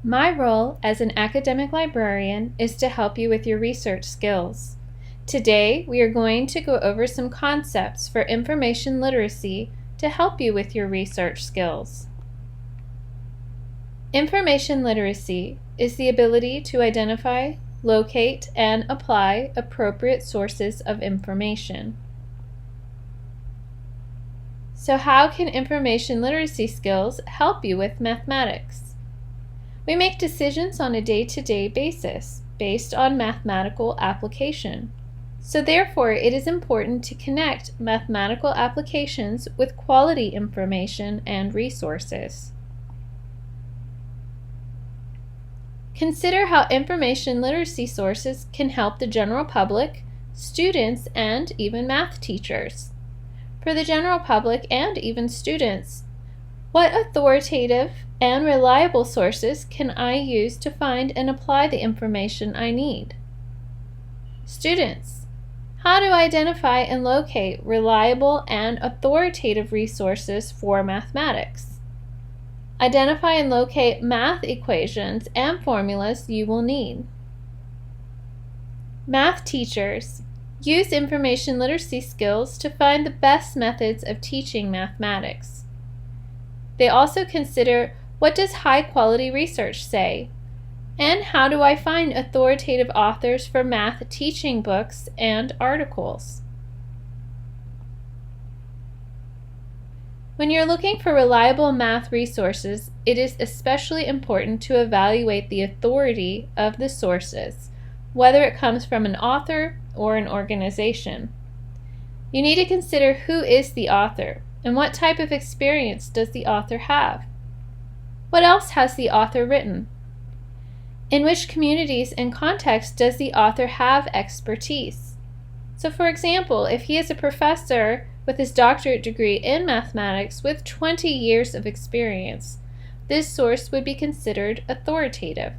My role as an academic librarian is to help you with your research skills. Today, we are going to go over some concepts for information literacy to help you with your research skills. Information literacy is the ability to identify, locate, and apply appropriate sources of information. So how can information literacy skills help you with mathematics? We make decisions on a day-to-day basis based on mathematical application. So therefore, it is important to connect mathematical applications with quality information and resources. Consider how information literacy sources can help the general public, students, and even math teachers. For the general public and even students, what authoritative and reliable sources can I use to find and apply the information I need? Students, how to identify and locate reliable and authoritative resources for mathematics. Identify and locate math equations and formulas you will need. Math teachers, use information literacy skills to find the best methods of teaching mathematics. They also consider, what does high-quality research say? And how do I find authoritative authors for math teaching books and articles? When you're looking for reliable math resources, it is especially important to evaluate the authority of the sources, whether it comes from an author or an organization. You need to consider who is the author and what type of experience does the author have. What else has the author written? In which communities and contexts does the author have expertise? So for example, if he is a professor with his doctorate degree in mathematics with 20 years of experience, this source would be considered authoritative.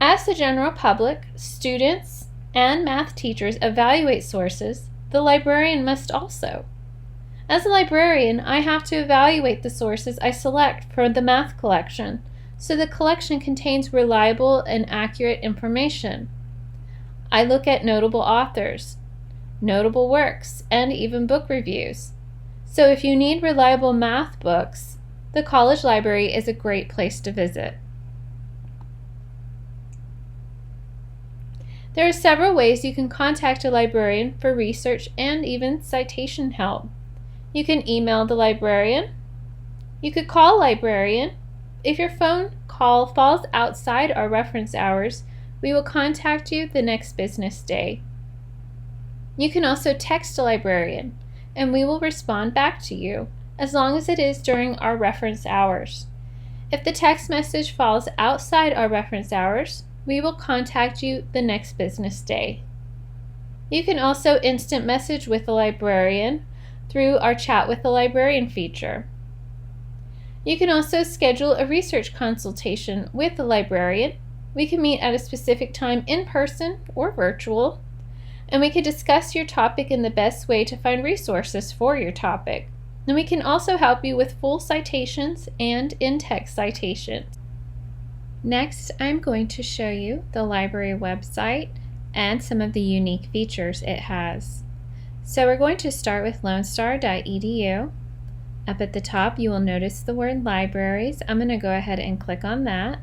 As the general public, students, and math teachers evaluate sources, the librarian must also. As a librarian, I have to evaluate the sources I select for the math collection, so the collection contains reliable and accurate information. I look at notable authors, notable works, and even book reviews. So if you need reliable math books, the college library is a great place to visit. There are several ways you can contact a librarian for research and even citation help. You can email the librarian. You could call a librarian. If your phone call falls outside our reference hours, we will contact you the next business day. You can also text a librarian, and we will respond back to you, as long as it is during our reference hours. If the text message falls outside our reference hours, we will contact you the next business day. You can also instant message with the librarian through our Chat with the Librarian feature. You can also schedule a research consultation with the librarian. We can meet at a specific time in person or virtual, and we can discuss your topic and the best way to find resources for your topic. And we can also help you with full citations and in-text citations. Next, I'm going to show you the library website and some of the unique features it has. So we're going to start with lonestar.edu. Up at the top, you will notice the word libraries. I'm going to go ahead and click on that.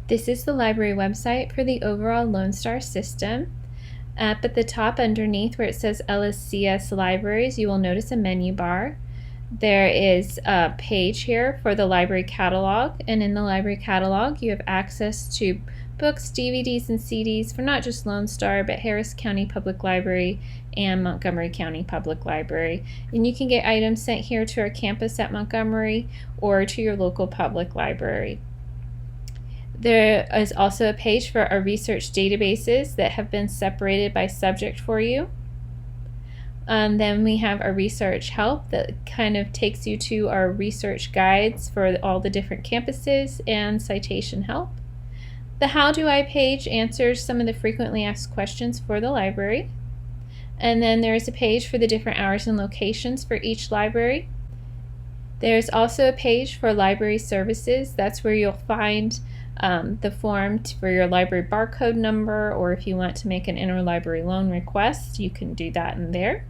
This is the library website for the overall Lone Star system. Up at the top underneath where it says LSCS Libraries, you will notice a menu bar. There is a page here for the library catalog, and in the library catalog you have access to books, DVDs, and CDs for not just Lone Star, but Harris County Public Library and Montgomery County Public Library. And you can get items sent here to our campus at Montgomery or to your local public library. There is also a page for our research databases that have been separated by subject for you. Then we have our research help that kind of takes you to our research guides for all the different campuses and citation help. The How Do I page answers some of the frequently asked questions for the library. And then there's a page for the different hours and locations for each library. There's also a page for library services. That's where you'll find the form for your library barcode number, or if you want to make an interlibrary loan request, you can do that in there.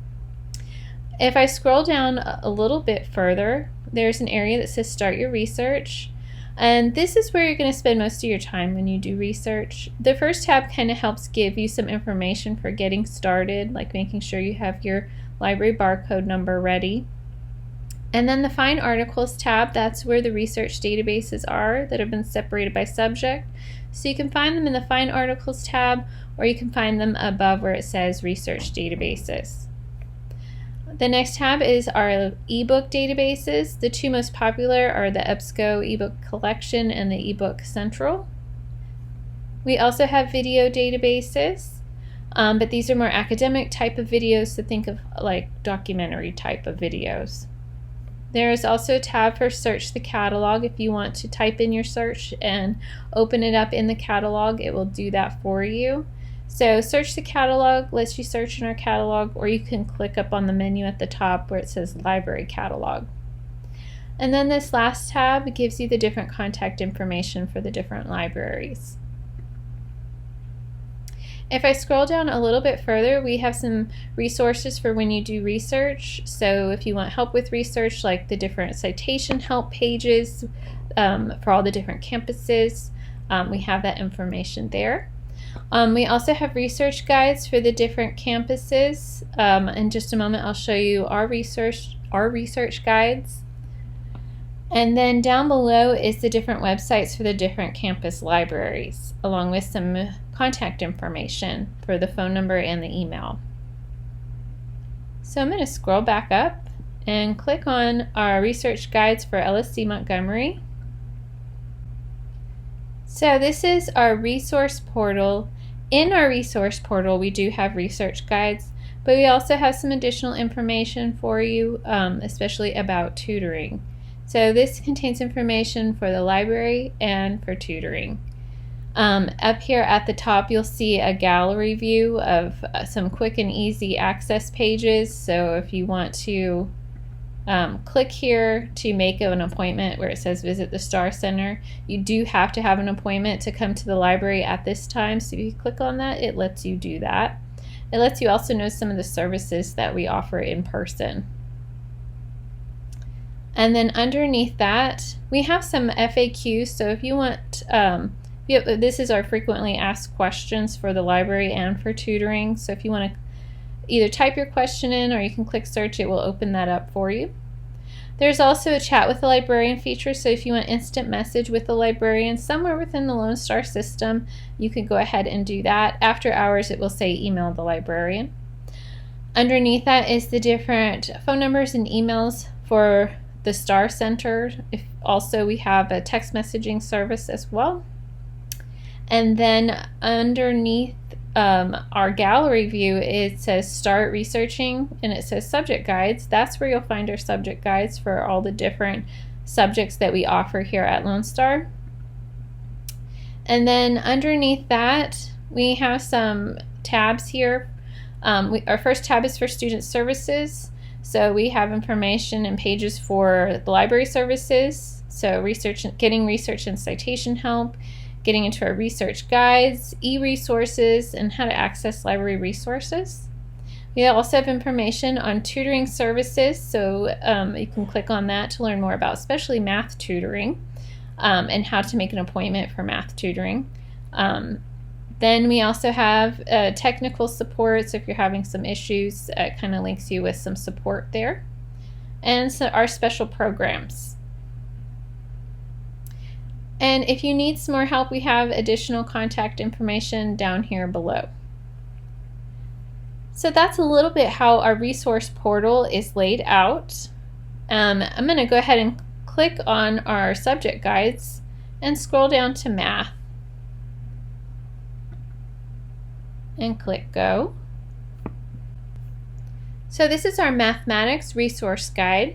If I scroll down a little bit further, there's an area that says Start Your Research. And this is where you're going to spend most of your time when you do research. The first tab kind of helps give you some information for getting started, like making sure you have your library barcode number ready. And then the Find Articles tab, that's where the research databases are that have been separated by subject. So you can find them in the Find Articles tab, or you can find them above where it says Research Databases. The next tab is our ebook databases. The two most popular are the EBSCO ebook collection and the ebook central. We also have video databases, but these are more academic type of videos, so think of like documentary type of videos. There is also a tab for Search the Catalog. If you want to type in your search and open it up in the catalog, it will do that for you. So Search the Catalog lets you search in our catalog, or you can click up on the menu at the top where it says Library Catalog. And then this last tab gives you the different contact information for the different libraries. If I scroll down a little bit further, we have some resources for when you do research. So if you want help with research, like the different citation help pages for all the different campuses, we have that information there. We also have research guides for the different campuses. In just a moment, I'll show you our research guides. And then down below is the different websites for the different campus libraries, along with some contact information for the phone number and the email. So I'm going to scroll back up and click on our research guides for LSC-Montgomery. So this is our resource portal. In our resource portal, we do have research guides, but we also have some additional information for you, especially about tutoring. So this contains information for the library and for tutoring. Up here at the top, you'll see a gallery view of some quick and easy access pages. So if you want to click here to make an appointment where it says visit the Star Center, you do have to have an appointment to come to the library at this time. So if you click on that, it lets you do that. It lets you also know some of the services that we offer in person. And then underneath that, we have some FAQs. So if you want, this is our frequently asked questions for the library and for tutoring. So if you want to either type your question in or you can click search, it will open that up for you. There's also a chat with the librarian feature. So if you want instant message with the librarian somewhere within the Lone Star system, you could go ahead and do that. After hours, it will say email the librarian. Underneath that is the different phone numbers and emails for the Star Center. Also, we have a text messaging service as well. And then underneath our gallery view, it says start researching, and it says subject guides. That's where you'll find our subject guides for all the different subjects that we offer here at Lone Star. And then underneath that, we have some tabs here. Our first tab is for student services. So we have information and pages for the library services, so getting research and citation help, getting into our research guides, e-resources, and how to access library resources. We also have information on tutoring services, so you can click on that to learn more about especially math tutoring and how to make an appointment for math tutoring. Then we also have technical support, so if you're having some issues, it kind of links you with some support there. And so our special programs. And if you need some more help, we have additional contact information down here below. So that's a little bit how our resource portal is laid out. I'm going to go ahead and click on our subject guides and scroll down to math. And click go. So this is our mathematics resource guide,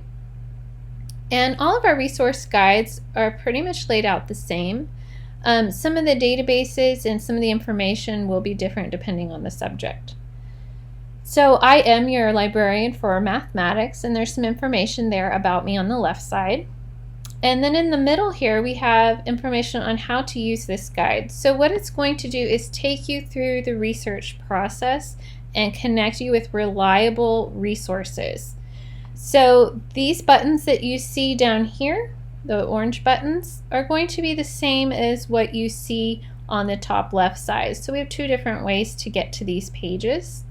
and all of our resource guides are pretty much laid out the same. Some of the databases and some of the information will be different depending on the subject. So I am your librarian for mathematics, and there's some information there about me on the left side. And then in the middle here, we have information on how to use this guide. So what it's going to do is take you through the research process and connect you with reliable resources. So these buttons that you see down here, the orange buttons, are going to be the same as what you see on the top left side. So we have two different ways to get to these pages.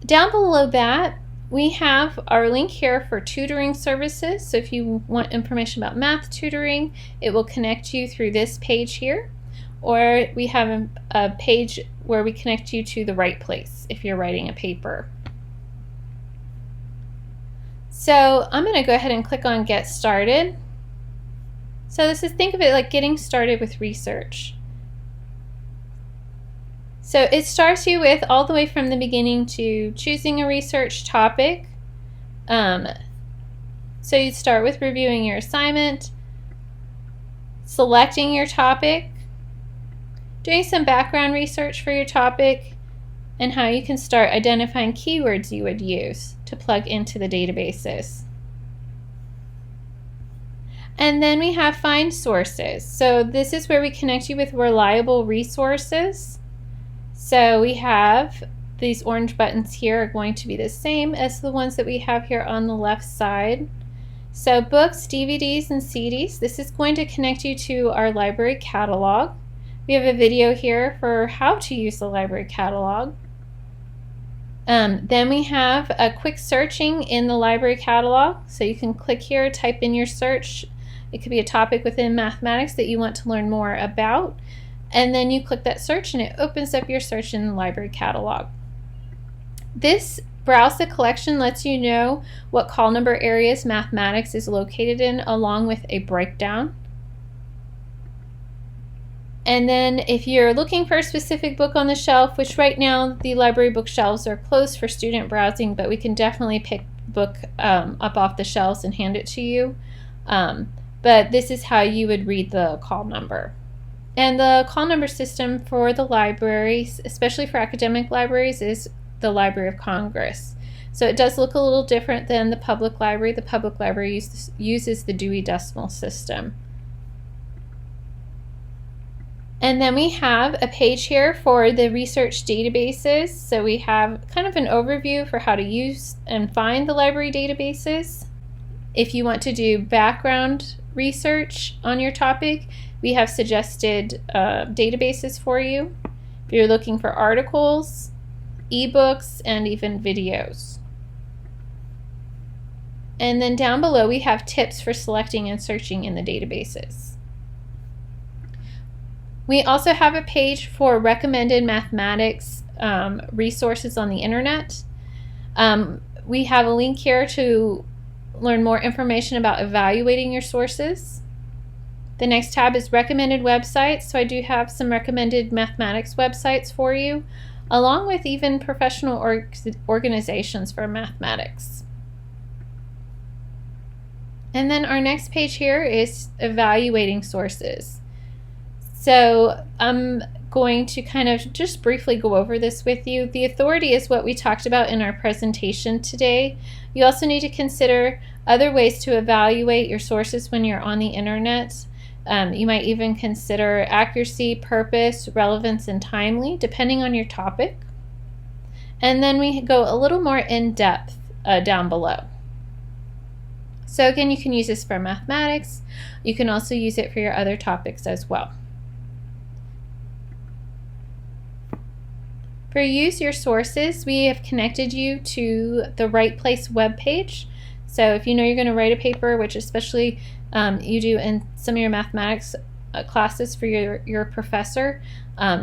Down below that, we have our link here for tutoring services. So if you want information about math tutoring, it will connect you through this page here. Or we have a page where we connect you to the right place if you're writing a paper. So I'm going to go ahead and click on Get Started. So this is, think of it like getting started with research. So it starts you with all the way from the beginning to choosing a research topic. So you start with reviewing your assignment, selecting your topic, doing some background research for your topic, and how you can start identifying keywords you would use to plug into the databases. And then we have Find Sources. So this is where we connect you with reliable resources. So we have these orange buttons here are going to be the same as the ones that we have here on the left side. So books, DVDs, and CDs, this is going to connect you to our library catalog. We have a video here for how to use the library catalog. Then we have a quick searching in the library catalog. So you can click here, type in your search. It could be a topic within mathematics that you want to learn more about. And then you click that search and it opens up your search in the library catalog. This Browse the Collection lets you know what call number areas mathematics is located in, along with a breakdown. And then if you're looking for a specific book on the shelf, which right now the library bookshelves are closed for student browsing, but we can definitely pick the book up off the shelves and hand it to you. But this is how you would read the call number. And the call number system for the libraries, especially for academic libraries, is the Library of Congress. So it does look a little different than the public library. The public library uses the Dewey Decimal System. And then we have a page here for the research databases. So we have kind of an overview for how to use and find the library databases. If you want to do background research on your topic, we have suggested databases for you. If you're looking for articles, ebooks, and even videos. And then down below we have tips for selecting and searching in the databases. We also have a page for recommended mathematics resources on the internet. We have a link here to learn more information about evaluating your sources. The next tab is recommended websites. So I do have some recommended mathematics websites for you, along with even professional organizations for mathematics. And then our next page here is evaluating sources. So I'm going to kind of just briefly go over this with you. The authority is what we talked about in our presentation today. You also need to consider other ways to evaluate your sources when you're on the internet. You might even consider accuracy, purpose, relevance, and timely, depending on your topic. And then we go a little more in depth down below. So again, you can use this for mathematics. You can also use it for your other topics as well. For Use Your Sources, we have connected you to the Right Place webpage. So if you know you're going to write a paper, which especially you do in some of your mathematics classes for your professor,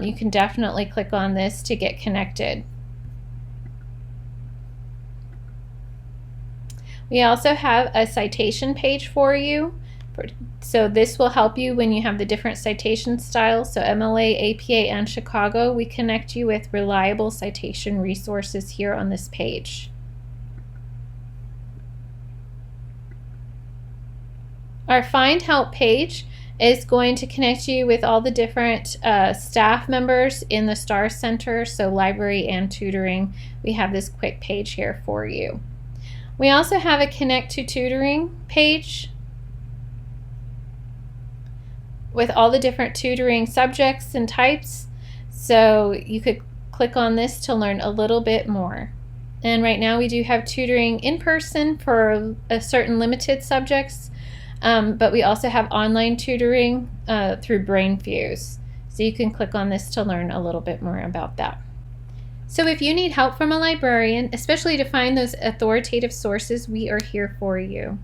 you can definitely click on this to get connected. We also have a citation page for you. So this will help you when you have the different citation styles. So MLA, APA, and Chicago, we connect you with reliable citation resources here on this page. Our Find Help page is going to connect you with all the different staff members in the STAR Center, so library and tutoring. We have this quick page here for you. We also have a Connect to Tutoring page with all the different tutoring subjects and types, so you could click on this to learn a little bit more. And right now we do have tutoring in person for a certain limited subjects, but we also have online tutoring through BrainFuse. So you can click on this to learn a little bit more about that. So if you need help from a librarian, especially to find those authoritative sources, we are here for you.